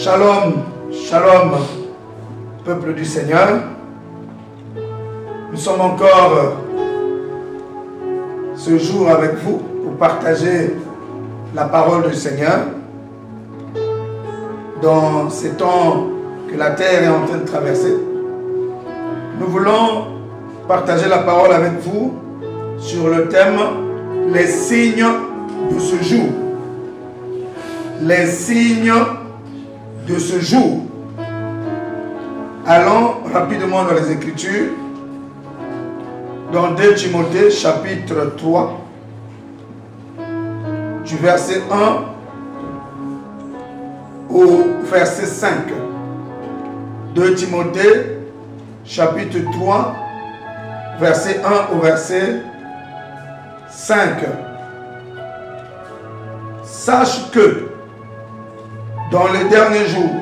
Shalom, shalom, peuple du Seigneur. Nous sommes encore ce jour avec vous pour partager la parole du Seigneur dans ces temps que la terre est en train de traverser. Nous voulons partager la parole avec vous sur le thème « Les signes de ce jour ». Les signes de ce jour. Allons rapidement dans les Écritures, dans 2 Timothée chapitre 3, du verset 1 au verset 5. 2 Timothée chapitre 3, verset 1 au verset 5. Sache que dans les derniers jours,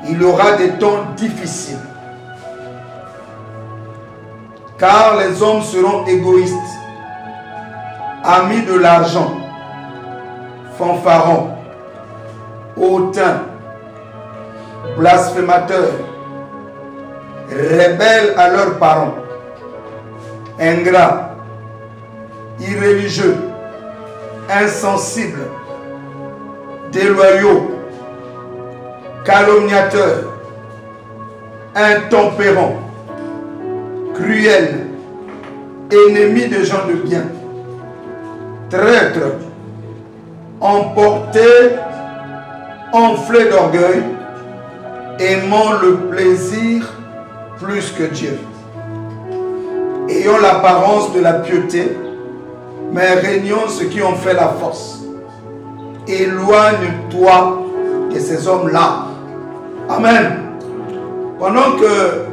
il y aura des temps difficiles. Car les hommes seront égoïstes, amis de l'argent, fanfarons, hautains, blasphémateurs, rebelles à leurs parents, ingrats, irréligieux, insensibles, déloyaux, calomniateurs, intempérants, cruels, ennemis des gens de bien, traîtres, emportés, enflés d'orgueil, aimant le plaisir plus que Dieu, ayant l'apparence de la piété, mais régnant ceux qui ont fait la force. Éloigne-toi de ces hommes-là. Amen. Pendant que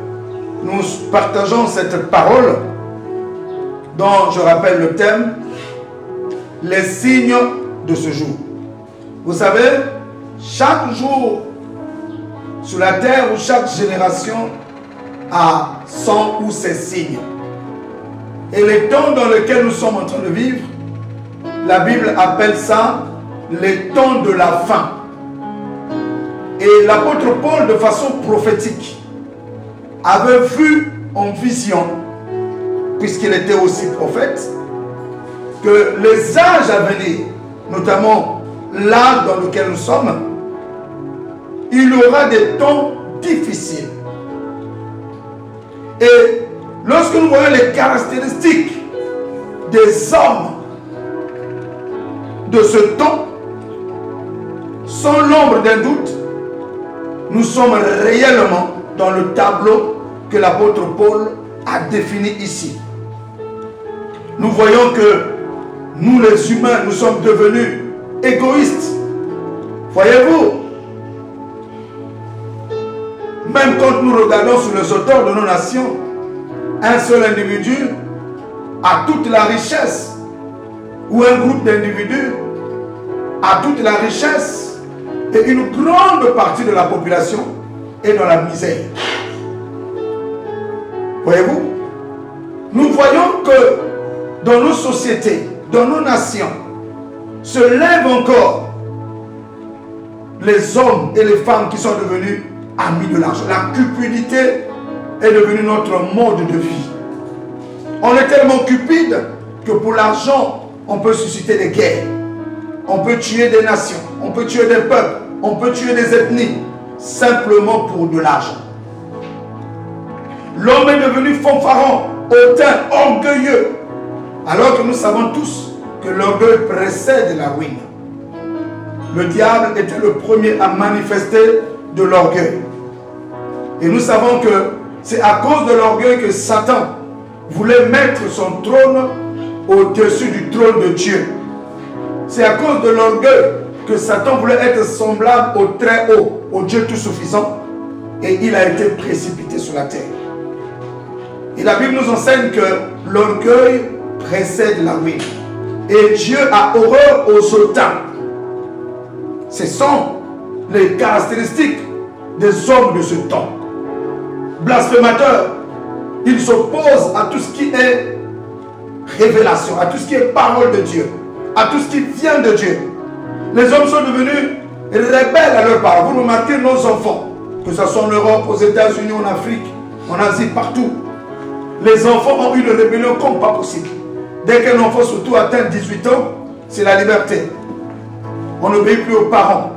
nous partageons cette parole, dont je rappelle le thème, les signes de ce jour. Vous savez, chaque jour sur la terre ou chaque génération a son ou ses signes. Et les temps dans lesquels nous sommes en train de vivre, la Bible appelle ça les temps de la fin. Et l'apôtre Paul, de façon prophétique, avait vu en vision, puisqu'il était aussi prophète, que les âges à venir, notamment l'âge dans lequel nous sommes, il y aura des temps difficiles. Et lorsque nous voyons les caractéristiques des hommes de ce temps, sans l'ombre d'un doute, nous sommes réellement dans le tableau que l'apôtre Paul a défini ici. Nous voyons que nous les humains, nous sommes devenus égoïstes. Voyez-vous, même quand nous regardons sur les auteurs de nos nations, un seul individu a toute la richesse, ou un groupe d'individus a toute la richesse, et une grande partie de la population est dans la misère. Voyez-vous, nous voyons que dans nos sociétés, dans nos nations, se lèvent encore les hommes et les femmes qui sont devenus amis de l'argent. La cupidité est devenue notre mode de vie. On est tellement cupide que pour l'argent, on peut susciter des guerres. On peut tuer des nations, on peut tuer des peuples, on peut tuer des ethnies, simplement pour de l'argent. L'homme est devenu fanfaron, hautain, orgueilleux, alors que nous savons tous que l'orgueil précède la ruine. Le diable était le premier à manifester de l'orgueil. Et nous savons que c'est à cause de l'orgueil que Satan voulait mettre son trône au-dessus du trône de Dieu. C'est à cause de l'orgueil que Satan voulait être semblable au très haut, au Dieu tout suffisant, et il a été précipité sur la terre. Et la Bible nous enseigne que l'orgueil précède la ruine. Et Dieu a horreur aux hautains. Ce sont les caractéristiques des hommes de ce temps. Blasphémateurs, ils s'opposent à tout ce qui est révélation, à tout ce qui est parole de Dieu, à tout ce qui vient de Dieu. Les hommes sont devenus rebelles à leurs parents. Vous remarquez nos enfants, que ce soit en Europe, aux États-Unis, en Afrique, en Asie, partout. Les enfants ont une rébellion comme pas possible. Dès qu'un enfant surtout atteint 18 ans, c'est la liberté. On n'obéit plus aux parents.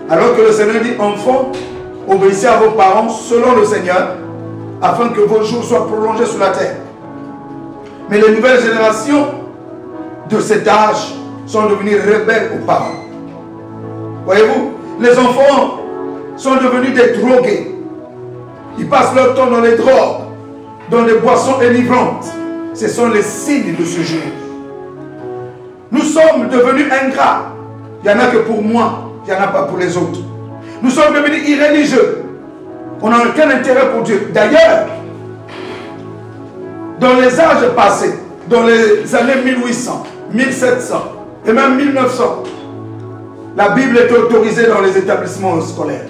Alors que le Seigneur dit, enfants, obéissez à vos parents selon le Seigneur, afin que vos jours soient prolongés sur la terre. Mais les nouvelles générations de cet âge sont devenues rebelles aux parents. Voyez-vous, les enfants sont devenus des drogués. Ils passent leur temps dans les drogues, dans les boissons enivrantes. Ce sont les signes de ce jour. Nous sommes devenus ingrats. Il n'y en a que pour moi, il n'y en a pas pour les autres. Nous sommes devenus irréligieux. On n'a aucun intérêt pour Dieu. D'ailleurs, dans les âges passés, dans les années 1800, 1700 et même 1900, la Bible était autorisée dans les établissements scolaires,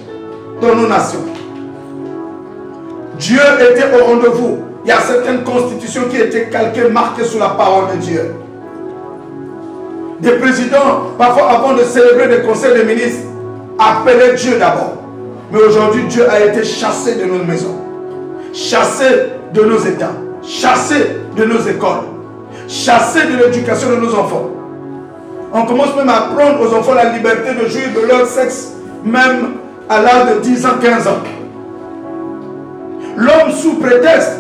dans nos nations. Dieu était au rendez-vous. Il y a certaines constitutions qui étaient calquées, marquées sur la parole de Dieu. Des présidents, parfois avant de célébrer des conseils de ministres, appelaient Dieu d'abord. Mais aujourd'hui, Dieu a été chassé de nos maisons, chassé de nos États, chassé de nos écoles, chassé de l'éducation de nos enfants. On commence même à apprendre aux enfants la liberté de jouir de leur sexe, même à l'âge de 10 ans, 15 ans. L'homme, sous prétexte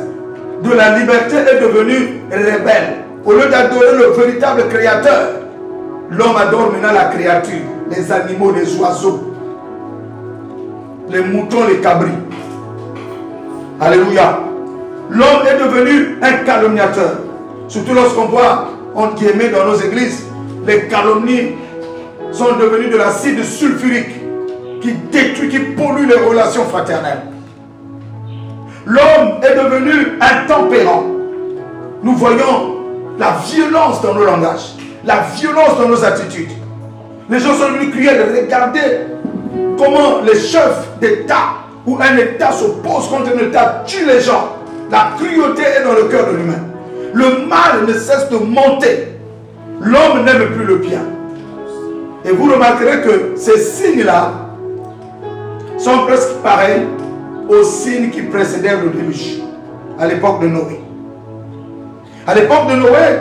de la liberté, est devenu rebelle. Au lieu d'adorer le véritable créateur, l'homme adore maintenant la créature, les animaux, les oiseaux, les moutons, les cabris. Alléluia. L'homme est devenu un calomniateur. Surtout lorsqu'on voit, entre guillemets, dans nos églises, les calomnies sont devenues de l'acide sulfurique qui détruit, qui pollue les relations fraternelles. L'homme est devenu intempérant. Nous voyons la violence dans nos langages, la violence dans nos attitudes. Les gens sont devenus cruels. Regardez comment les chefs d'État ou un État s'oppose contre un État, tue les gens. La cruauté est dans le cœur de l'humain. Le mal ne cesse de monter. L'homme n'aime plus le bien. Et vous remarquerez que ces signes-là sont presque pareils aux signes qui précédèrent le déluge, à l'époque de Noé. À l'époque de Noé,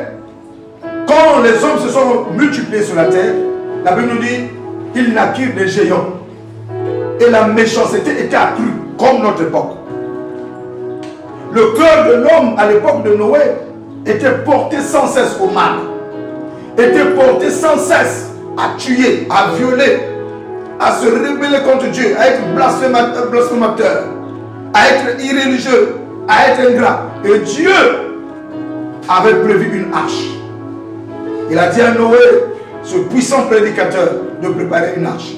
quand les hommes se sont multipliés sur la terre, la Bible nous dit qu'ils naquirent des géants. Et la méchanceté était accrue, comme notre époque. Le cœur de l'homme à l'époque de Noé était porté sans cesse au mal, était porté sans cesse à tuer, à violer, à se rebeller contre Dieu, à être blasphémateur, à être irréligieux, à être ingrat. Et Dieu avait prévu une arche. Il a dit à Noé, ce puissant prédicateur, de préparer une arche.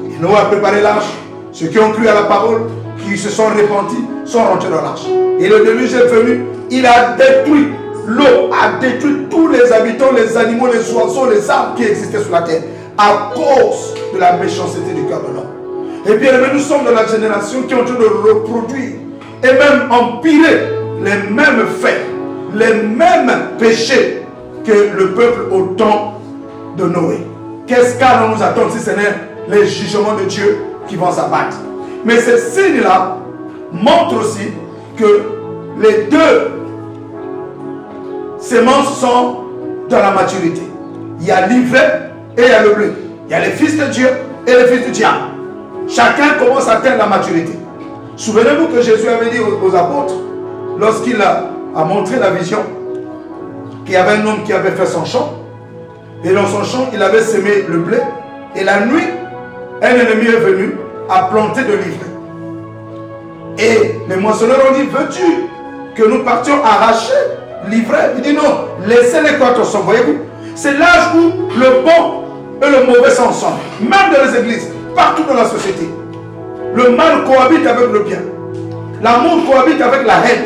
Et Noé a préparé l'arche. Ceux qui ont cru à la parole, qui se sont repentis, sont rentrés dans l'arche. Et le déluge est venu, il a détruit, l'eau a détruit tous les habitants, les animaux, les oiseaux, les arbres qui existaient sur la terre, à cause de la méchanceté du cœur de l'homme. Et bien, nous sommes dans la génération qui est en train de reproduire et même empirer les mêmes faits, les mêmes péchés que le peuple au temps de Noé. Qu'est-ce qu'allons nous attendre si ce n'est les jugements de Dieu qui vont s'abattre? Mais ces signes-là montrent aussi que les deux semences sont dans la maturité. Il y a l'ivraie et il y a le blé. Il y a les fils de Dieu et les fils du diable. Chacun commence à atteindre la maturité. Souvenez-vous que Jésus avait dit aux apôtres, lorsqu'il a montré la vision, qu'il y avait un homme qui avait fait son champ, et dans son champ, il avait semé le blé, et la nuit, un ennemi est venu à planter de l'ivraie. Et les moissonneurs ont dit, veux-tu que nous partions arracher l'ivraie? Il dit non, laissez-les croître ensemble. Voyez-vous, c'est l'âge où le bon et le mauvais sont ensemble. Même dans les églises, partout dans la société. Le mal cohabite avec le bien. L'amour cohabite avec la haine.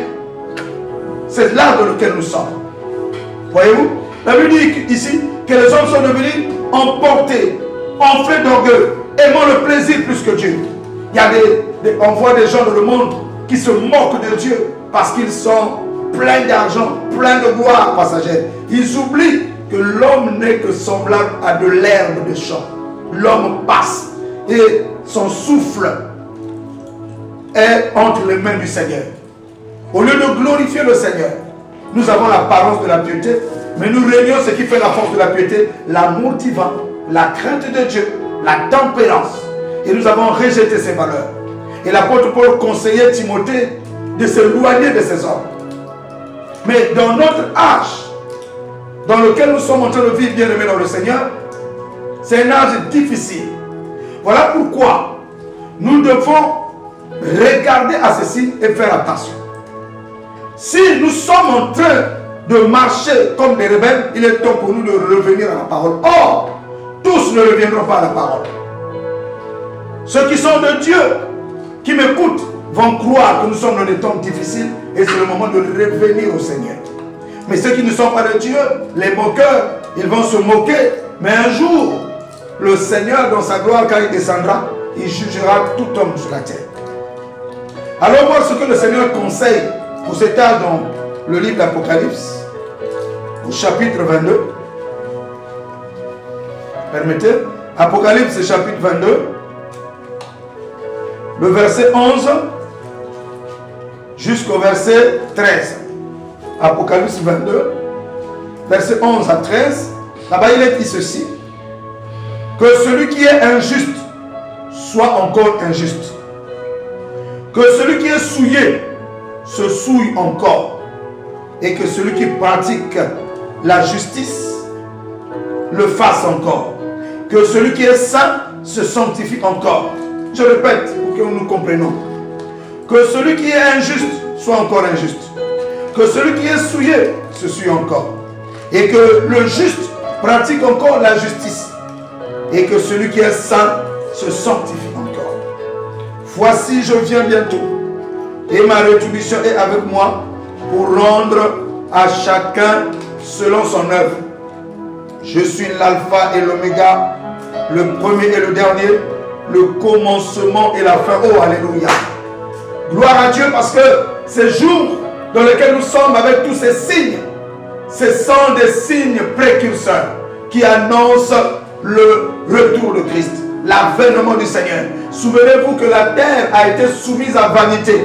C'est l'âge dans lequel nous sommes. Voyez-vous, la Bible dit ici que les hommes sont devenus emportés, enflés d'orgueil, aimant le plaisir plus que Dieu. Il y a on voit des gens dans le monde qui se moquent de Dieu parce qu'ils sont pleins d'argent, pleins de gloire passagère. Ils oublient que l'homme n'est que semblable à de l'herbe des champs. l'homme passe et son souffle est entre les mains du Seigneur. Au lieu de glorifier le Seigneur, nous avons l'apparence de la piété, mais nous régnons ce qui fait la force de la piété, l'amour divin, la crainte de Dieu, la tempérance. Et nous avons rejeté ces valeurs. Et l'apôtre Paul conseillait Timothée de s'éloigner de ces hommes. Mais dans notre âge, dans lequel nous sommes en train de vivre, bien aimés dans le Seigneur, c'est un âge difficile. Voilà pourquoi nous devons regarder à ceci et faire attention. Si nous sommes en train de marcher comme des rebelles, il est temps pour nous de revenir à la parole. Or, tous ne reviendront pas à la parole. Ceux qui sont de Dieu, qui m'écoutent, vont croire que nous sommes dans des temps difficiles et c'est le moment de revenir au Seigneur. Mais ceux qui ne sont pas de Dieu, les moqueurs, ils vont se moquer. Mais un jour, le Seigneur, dans sa gloire, quand il descendra, il jugera tout homme sur la terre. Alors voir ce que le Seigneur conseille pour cet âge dans le livre d'Apocalypse, au chapitre 22. Permettez, Apocalypse chapitre 22, le verset 11 jusqu'au verset 13. Apocalypse 22, verset 11 à 13. Là-bas, il est dit ceci: que celui qui est injuste soit encore injuste. Que celui qui est souillé se souille encore. Et que celui qui pratique la justice le fasse encore. Que celui qui est saint se sanctifie encore. Je répète pour que nous comprenions. Que celui qui est injuste soit encore injuste. Que celui qui est souillé se souille encore. Et que le juste pratique encore la justice. Et que celui qui est saint se sanctifie encore. Voici, je viens bientôt. Et ma rétribution est avec moi pour rendre à chacun selon son œuvre. Je suis l'alpha et l'oméga, le premier et le dernier, le commencement et la fin. Oh, alléluia. Gloire à Dieu, parce que ces jours dans lesquels nous sommes avec tous ces signes, ce sont des signes précurseurs qui annoncent le retour de Christ, l'avènement du Seigneur. Souvenez-vous que la terre a été soumise à vanité.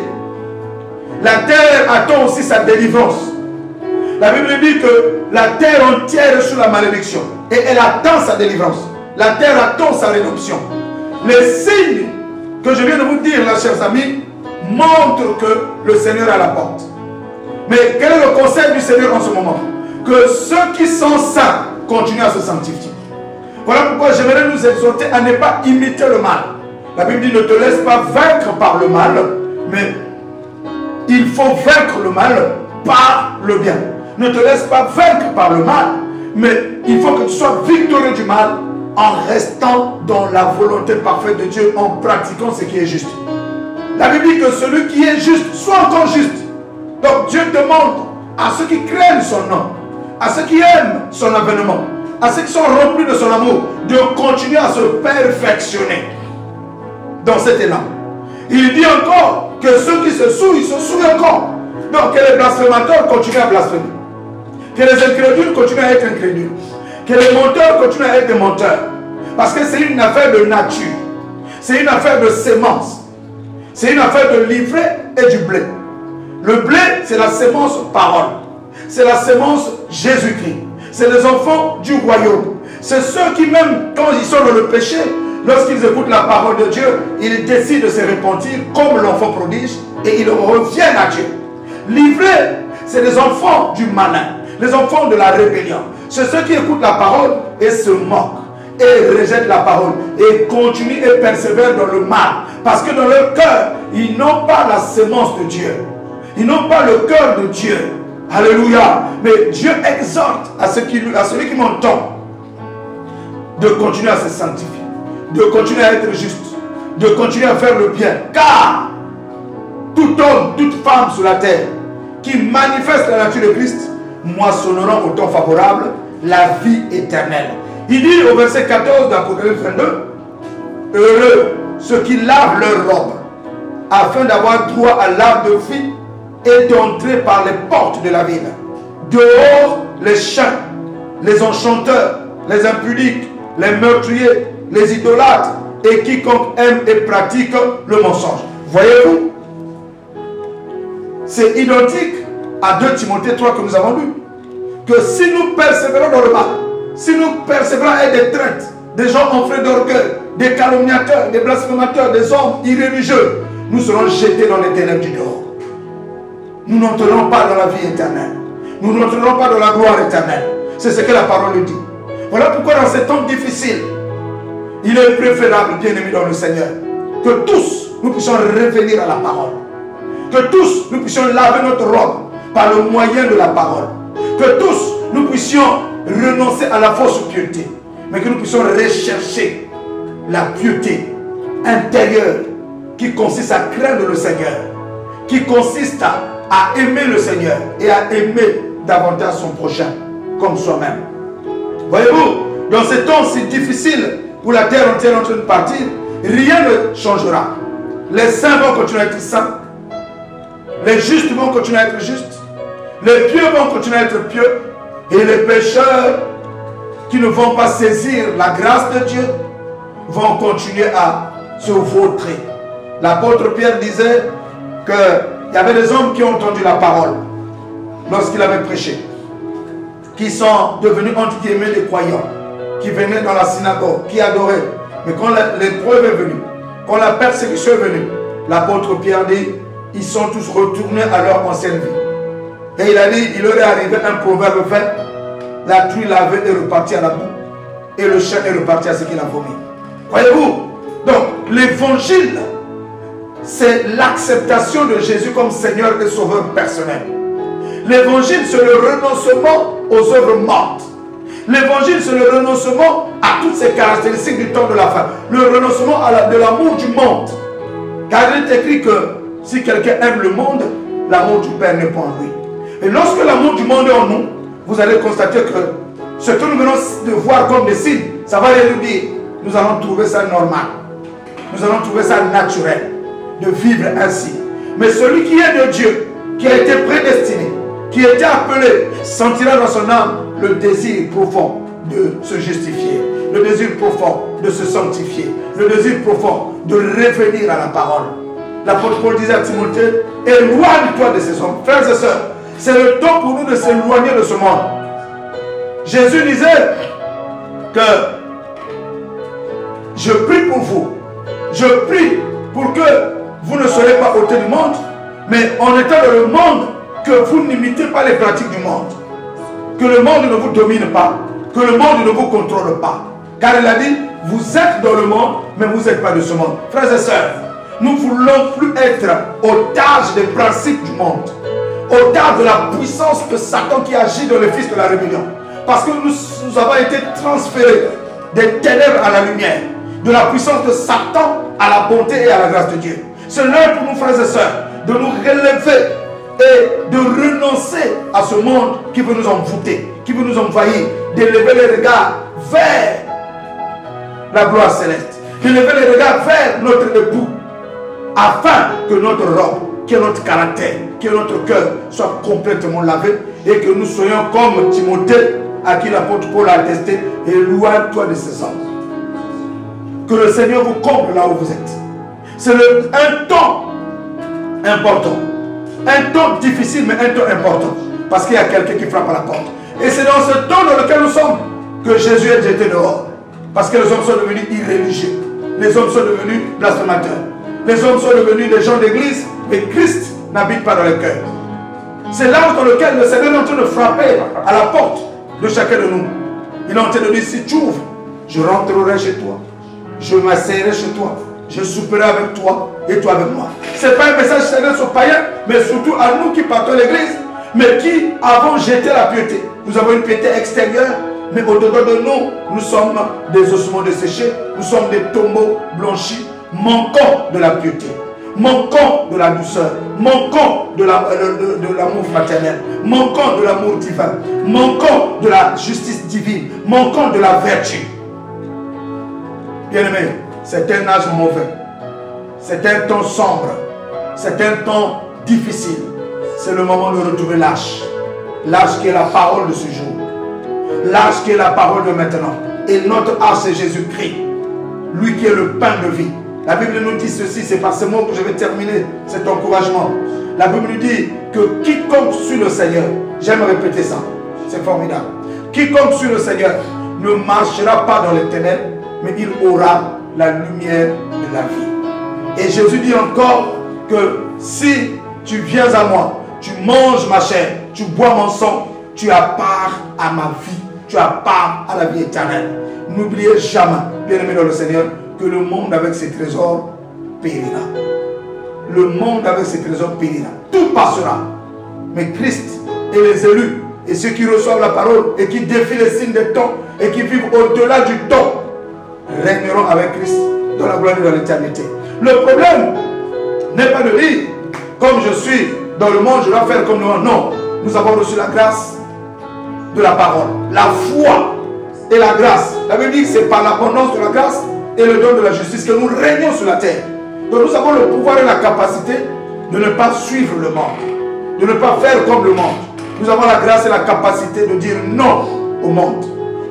La terre attend aussi sa délivrance. La Bible dit que la terre entière est sous la malédiction et elle attend sa délivrance. La terre attend sa rédemption. Les signes que je viens de vous dire là, chers amis, montrent que le Seigneur est à la porte. Mais quel est le conseil du Seigneur en ce moment? Que ceux qui sont saints continuent à se sanctifier. Voilà pourquoi j'aimerais nous exhorter à ne pas imiter le mal. La Bible dit: ne te laisse pas vaincre par le mal, mais il faut vaincre le mal par le bien. Ne te laisse pas vaincre par le mal, mais il faut que tu sois victorieux du mal en restant dans la volonté parfaite de Dieu, en pratiquant ce qui est juste. La Bible dit que celui qui est juste soit encore juste. Donc Dieu demande à ceux qui craignent son nom, à ceux qui aiment son avènement, à ceux qui sont remplis de son amour, de continuer à se perfectionner dans cet élan. Il dit encore que ceux qui se souillent encore. Donc que les blasphémateurs continuent à blasphémer. Que les incrédules continuent à être incrédules. Que les menteurs continuent à être des menteurs. Parce que c'est une affaire de nature. C'est une affaire de sémence. C'est une affaire de livret et du blé. Le blé, c'est la sémence parole. C'est la sémence Jésus-Christ. C'est les enfants du royaume. C'est ceux qui, même quand ils sont dans le péché, lorsqu'ils écoutent la parole de Dieu, ils décident de se repentir comme l'enfant prodige et ils reviennent à Dieu. Livrés, c'est les enfants du malin, les enfants de la rébellion. C'est ceux qui écoutent la parole et se moquent et rejettent la parole et continuent et persévèrent dans le mal. Parce que dans leur cœur, ils n'ont pas la sémence de Dieu. Ils n'ont pas le cœur de Dieu. Alléluia. Mais Dieu exhorte à celui qui m'entend de continuer à se sanctifier, de continuer à être juste, de continuer à faire le bien. Car tout homme, toute femme sur la terre qui manifeste la nature de Christ moissonneront au temps favorable la vie éternelle. Il dit au verset 14 d'Apocalypse 22, heureux ceux qui lavent leurs robes afin d'avoir droit à l'arbre de vie et d'entrer par les portes de la ville. Dehors, les chiens, les enchanteurs, les impudiques, les meurtriers, les idolâtres et quiconque aime et pratique le mensonge. Voyez-vous? C'est identique à 2 Timothée 3 que nous avons lu. Que si nous persévérons dans le mal, si nous persévérons à être des traîtres, des gens enflés d'orgueil, des calomniateurs, des blasphémateurs, des hommes irréligieux, nous serons jetés dans les ténèbres du dehors. Nous n'entrerons pas dans la vie éternelle. Nous n'entrerons pas dans la gloire éternelle. C'est ce que la parole dit. Voilà pourquoi dans ces temps difficiles, il est préférable, bien-aimés dans le Seigneur, que tous nous puissions revenir à la parole. Que tous nous puissions laver notre robe par le moyen de la parole. Que tous nous puissions renoncer à la fausse piété, mais que nous puissions rechercher la piété intérieure qui consiste à craindre le Seigneur, qui consiste à aimer le Seigneur et à aimer davantage son prochain comme soi-même. Voyez-vous, dans ces temps si difficiles où la terre entière est en train de partir, rien ne changera. Les saints vont continuer à être saints, les justes vont continuer à être justes, les pieux vont continuer à être pieux, et les pécheurs qui ne vont pas saisir la grâce de Dieu vont continuer à se vautrer. L'apôtre Pierre disait qu'il y avait des hommes qui ont entendu la parole lorsqu'il avait prêché, qui sont devenus entre guillemets des croyants, qui venaient dans la synagogue, qui adoraient. Mais quand l'épreuve est venue, quand la persécution est venue, l'apôtre Pierre dit, ils sont tous retournés à leur ancienne vie. Et il a dit, il leur est arrivé un proverbe fait, la truie lavée est repartie à la boue, et le chien est reparti à ce qu'il a vomi. Voyez-vous? Donc, l'évangile, c'est l'acceptation de Jésus comme Seigneur et Sauveur personnel. L'évangile, c'est le renoncement aux œuvres mortes. L'évangile, c'est le renoncement à toutes ces caractéristiques du temps de la fin. Le renoncement de l'amour du monde. Car il est écrit que si quelqu'un aime le monde, l'amour du Père n'est pas en lui. Et lorsque l'amour du monde est en nous, vous allez constater que ce que nous venons de voir comme des signes, ça va rien nous dire. Nous allons trouver ça normal. Nous allons trouver ça naturel de vivre ainsi. Mais celui qui est de Dieu, qui a été prédestiné, qui a été appelé, sentira dans son âme le désir profond de se justifier, le désir profond de se sanctifier, le désir profond de revenir à la parole. L'apôtre Paul disait à Timothée, éloigne-toi de ces hommes. Frères et sœurs, c'est le temps pour nous de s'éloigner de ce monde. Jésus disait que je prie pour vous. Je prie pour que vous ne soyez pas ôtés du monde, mais en étant dans le monde, que vous n'imitez pas les pratiques du monde. Que le monde ne vous domine pas. Que le monde ne vous contrôle pas. Car il a dit, vous êtes dans le monde, mais vous n'êtes pas de ce monde. Frères et sœurs, nous ne voulons plus être otages des principes du monde. Otages de la puissance de Satan qui agit dans les fils de la rébellion. Parce que nous avons été transférés des ténèbres à la lumière. De la puissance de Satan à la bonté et à la grâce de Dieu. C'est l'heure pour nous, frères et sœurs, de nous relever et de renoncer à ce monde qui veut nous envoûter, qui veut nous envahir, d'élever les regards vers la gloire céleste, d'élever les regards vers notre époux, afin que notre robe, que notre caractère, que notre cœur soit complètement lavé et que nous soyons comme Timothée, à qui l'apôtre Paul a attesté, éloigne-toi de ces hommes. Que le Seigneur vous comble là où vous êtes. C'est un temps important. Un temps difficile, mais un temps important. Parce qu'il y a quelqu'un qui frappe à la porte. Et c'est dans ce temps dans lequel nous sommes que Jésus est jeté dehors. Parce que les hommes sont devenus irréligieux. Les hommes sont devenus blasphémateurs. Les hommes sont devenus des gens d'église, mais Christ n'habite pas dans les cœurs. C'est là dans lequel le Seigneur est en train de frapper à la porte de chacun de nous. Il est en train de dire, si tu ouvres, je rentrerai chez toi. Je m'asseillerai chez toi. Je souperai avec toi et toi avec moi. Ce n'est pas un message Seigneur aux païens, mais surtout à nous qui partons l'église, mais qui avons jeté la piété. Nous avons une piété extérieure, mais au-dedans de nous, nous sommes des ossements desséchés, nous sommes des tombeaux blanchis, manquant de la piété, manquant de la douceur, manquant de l'amour fraternel, manquant de l'amour divin, manquant de la justice divine, manquant de la vertu. Bien-aimés, c'est un âge mauvais, c'est un temps sombre, c'est un temps difficile. C'est le moment de retrouver l'âge. L'âge qui est la parole de ce jour. L'âge qui est la parole de maintenant. Et notre âge, c'est Jésus-Christ. lui qui est le pain de vie. La Bible nous dit ceci, c'est par ce mot que je vais terminer cet encouragement. La Bible nous dit que quiconque suit le Seigneur, j'aime répéter ça, c'est formidable. Quiconque suit le Seigneur ne marchera pas dans les ténèbres, mais il aura la lumière de la vie. Et Jésus dit encore que si tu viens à moi, tu manges ma chair, tu bois mon sang, tu as part à ma vie, tu as part à la vie éternelle. N'oubliez jamais, bien-aimés dans le Seigneur, que le monde avec ses trésors périra. Le monde avec ses trésors périra. Tout passera. Mais Christ et les élus et ceux qui reçoivent la parole et qui défient les signes des temps et qui vivent au-delà du temps régneront avec Christ dans la gloire et dans l'éternité. Le problème n'est pas de dire comme je suis dans le monde, je dois faire comme le monde. Non, nous avons reçu la grâce de la parole, la foi et la grâce. La Bible dit que c'est par l'abondance de la grâce et le don de la justice que nous régnons sur la terre. Donc nous avons le pouvoir et la capacité de ne pas suivre le monde, de ne pas faire comme le monde. Nous avons la grâce et la capacité de dire non au monde,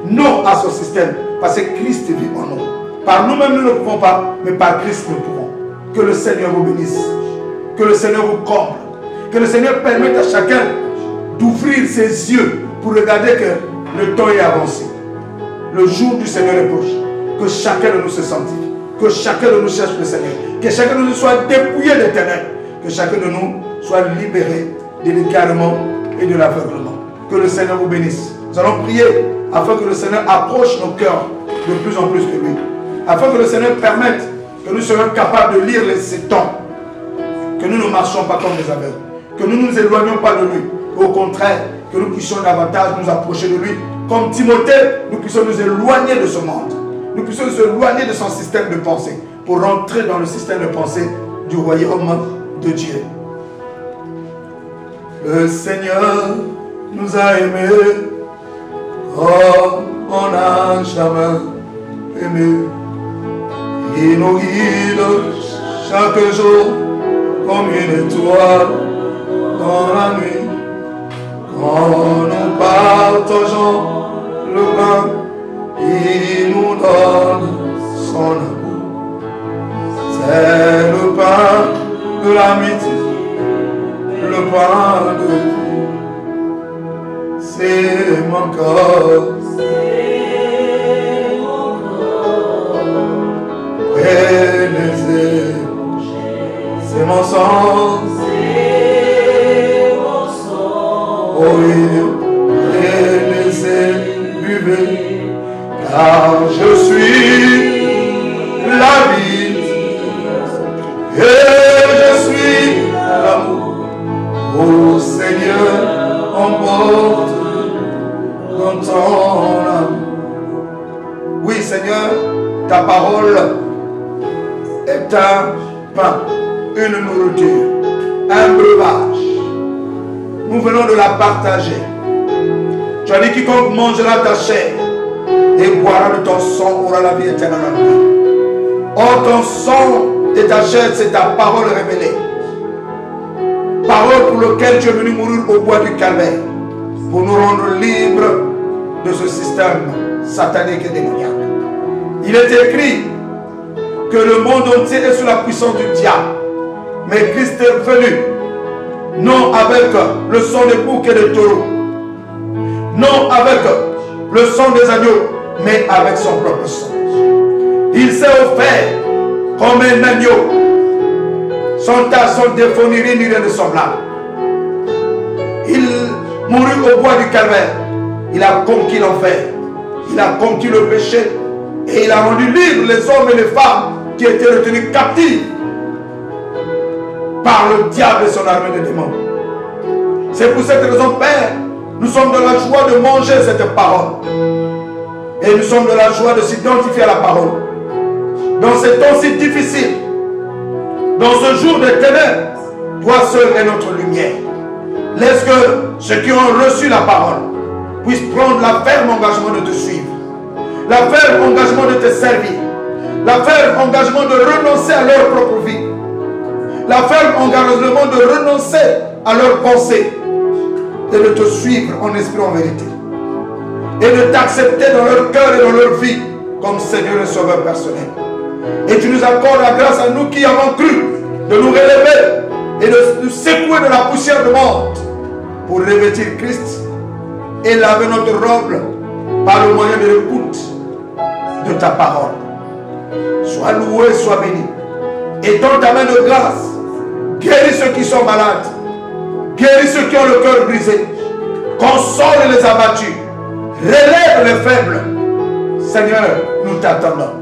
non à ce système, parce que Christ vit en nous. Par nous-mêmes nous ne pouvons pas, mais par Christ nous pouvons. Que le Seigneur vous bénisse, que le Seigneur vous comble, que le Seigneur permette à chacun d'ouvrir ses yeux pour regarder que le temps est avancé. Le jour du Seigneur est proche. Que chacun de nous se sanctifie, que chacun de nous cherche le Seigneur, que chacun de nous soit dépouillé des ténèbres, que chacun de nous soit libéré de l'égarement et de l'aveuglement. Que le Seigneur vous bénisse. Nous allons prier afin que le Seigneur approche nos cœurs de plus en plus de lui, afin que le Seigneur permette que nous soyons capables de lire ces temps, que nous ne marchions pas comme des aveugles, que nous ne nous éloignions pas de lui, au contraire, que nous puissions davantage nous approcher de lui. Comme Timothée, nous puissions nous éloigner de ce monde. Nous puissions nous éloigner de son système de pensée pour rentrer dans le système de pensée du royaume de Dieu. Le Seigneur nous a aimés comme on n'a jamais aimé. Il nous guide chaque jour comme une étoile dans la nuit. Quand nous partageons le pain, il nous donne son amour. C'est le pain de l'amitié, le pain de vie. C'est mon corps, prélisé. C'est mon sang, oh oui, prélisé, buvez. Car je suis la vie et je suis l'amour. Ô Seigneur, emporte dans ton amour. Oui Seigneur, ta parole est un pain, une nourriture, un breuvage. Nous venons de la partager. Tu as dit quiconque mangera ta chair et boira de ton sang aura la vie éternelle en lui. Or ton sang et ta chair, c'est ta parole révélée. Parole pour laquelle tu es venu mourir au bois du calvaire, pour nous rendre libres de ce système satanique et démoniaque. Il est écrit que le monde entier est sous la puissance du diable. Mais Christ est venu, non avec le sang des boucs et des taureaux, non avec le sang des agneaux, mais avec son propre sang. Il s'est offert comme un agneau, sans tache, sans défaut, ni rien de semblable. Il mourut au bois du calvaire. Il a conquis l'enfer. Il a conquis le péché. Et il a rendu libres les hommes et les femmes qui étaient retenus captifs par le diable et son armée de démons. C'est pour cette raison, Père, nous sommes dans la joie de manger cette parole. Et nous sommes dans la joie de s'identifier à la parole. Dans ces temps si difficiles, dans ce jour de ténèbres, toi seul est notre lumière. Laisse que ceux qui ont reçu la parole puissent prendre la ferme engagement de te suivre, la ferme engagement de te servir, la ferme engagement de renoncer à leur propre vie, la ferme engagement de renoncer à leurs pensées et de te suivre en esprit en vérité et de t'accepter dans leur cœur et dans leur vie comme Seigneur et Sauveur personnel. Et tu nous accordes la grâce à nous qui avons cru de nous relever et de nous secouer de la poussière de mort pour revêtir Christ et laver notre robe par le moyen de l'écoute de ta parole. Sois loué, sois béni. Et dans ta main de grâce, guéris ceux qui sont malades, guéris ceux qui ont le cœur brisé, console les abattus, relève les faibles. Seigneur, nous t'attendons.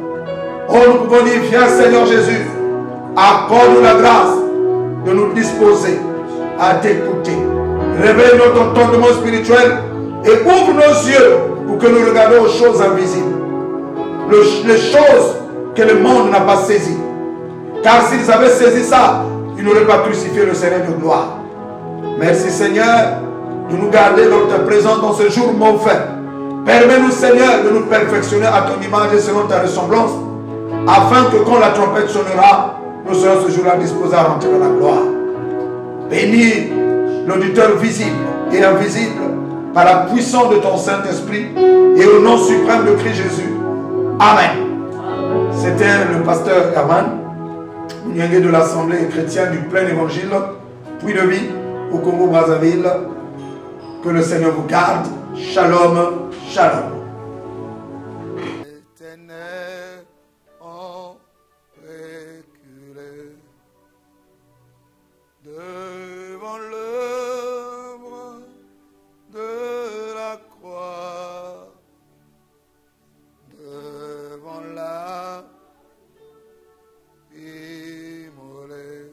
Oh, nous pouvons dire, viens Seigneur Jésus, accorde-nous la grâce de nous disposer à t'écouter. Réveille notre entendement spirituel et ouvre nos yeux pour que nous regardions aux choses invisibles, les choses que le monde n'a pas saisies. Car s'ils avaient saisi ça, ils n'auraient pas crucifié le Seigneur de gloire. Merci Seigneur de nous garder dans ta présence dans ce jour mauvais. Permets-nous Seigneur de nous perfectionner à ton image et selon ta ressemblance, afin que quand la trompette sonnera, nous serons ce jour-là disposés à rentrer dans la gloire. Bénis l'auditeur visible et invisible par la puissance de ton Saint-Esprit et au nom suprême de Christ Jésus. Amen. C'était le pasteur Herman Mouniengue de l'Assemblée chrétienne du plein évangile, Puits de vie au Congo-Brazzaville. Que le Seigneur vous garde. Shalom, shalom. Devant l'œuvre de la croix, devant la immolée,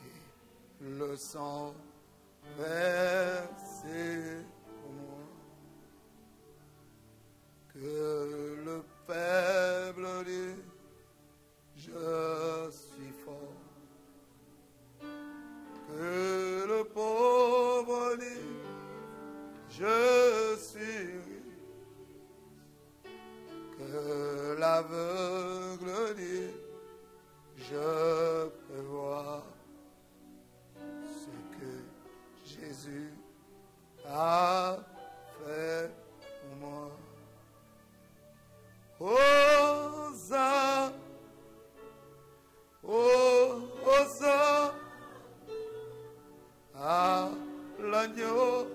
et le sang versé pour moi, que le faible dit, je suis fort. Que le pauvre dit, je suis riche. Que l'aveugle dit, je peux voir ce que Jésus a fait pour moi. Hosanna, Hosanna à l'agneau.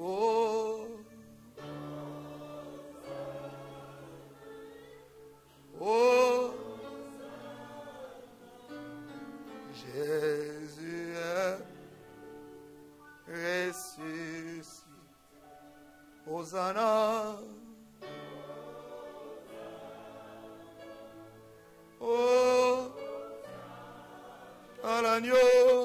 Oh, oh, Jésus est ressuscité. Hosanna. Oh, à l'agneau.